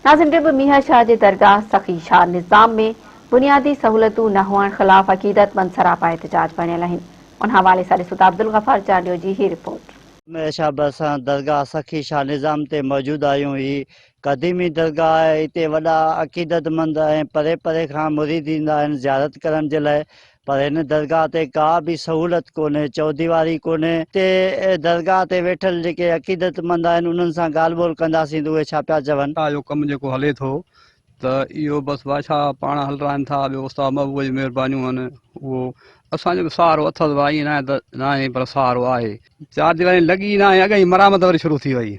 नाज़िन टिब मीहा शाह जे दरगाह सखी शाह निज़ाम में बुनियादी सहूलतूं न हुअण ख़िलाफ़ अक़ीदतमंद सरापा एहतजाज बणियल आहिनि। उन हवाले सां ॾिसूं था अब्दुल गफ़ार चांडियो जी ही रिपोर्ट। हमेशा असां दरगाह सखी शाह निज़ाम ते मौजूदु आहियूं। ही क़दीमी दरगाह आहे। हिते वॾा अक़ीदतमंद ऐं परे परे खां मुरीद ईंदा आहिनि ज़ियारत करण जे लाइ। पर हिन दरगाह ते का बि सहूलत कोन्हे, चौधीवारी कोन्हे। हिते दरगाह ते वेठल जेके अक़ीदतमंद आहिनि उन्हनि सां ॻाल्हि ॿोल कंदासीं त उहे छा पिया चवनि। जो कमु जेको हले थो त इहो बसि बादशाह पाण हलाइनि था। ॿियो उस्ताद महबूब जी महिरबानियूं आहिनि। उहो असांजो बि सहारो अथसि, ईअं न आहे पर सहारो आहे। चार दीवारी लॻी न आहे, अॻई मरामत वरी शुरू थी वई।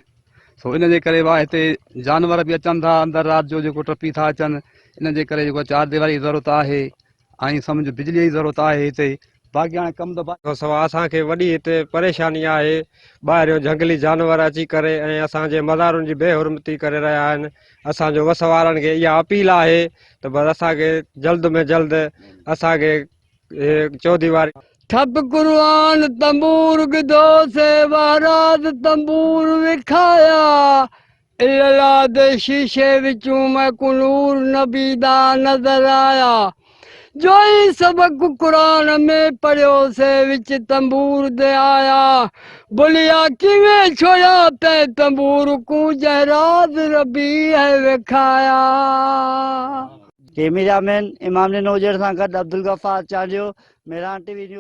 सो इन जे करे हिते जानवर बि अचनि था अंदरि राति जो जेको टपी था अचनि। इन जे करे जेको चार दीवारी जी ज़रूरत आहे ऐं सम्झ बिजलीअ जी ज़रूरत आहे हिते। बाक़ी हाणे कमु त सवा असांखे वॾी हिते परेशानी आहे। ॿाहिरियों जंगली जानवर अची करे ऐं असांजे मज़ारुनि जी बेहुरमती करे रहिया आहिनि। असांजो वस वारनि खे इहा अपील आहे त बसि असांखे जल्द में जल्द असांखे चौधीवारी ठप कुरआन तंबूर गिदो से वाराद तंबूर विखाया इल्ला दे शीशे विचों मैं कुनूर नबी दा नजर आया। जो ही सबक कुरान में पढ़ियो से विच तंबूर दे आया। बोलिया किवें छोड़ा ते तंबूर को जहराज रबी है विखाया। कैमरामैन इमाम उजेड़ सां गॾु अब्दुल गफ़ार चांडियो, मेरान टीवी न्यूज़।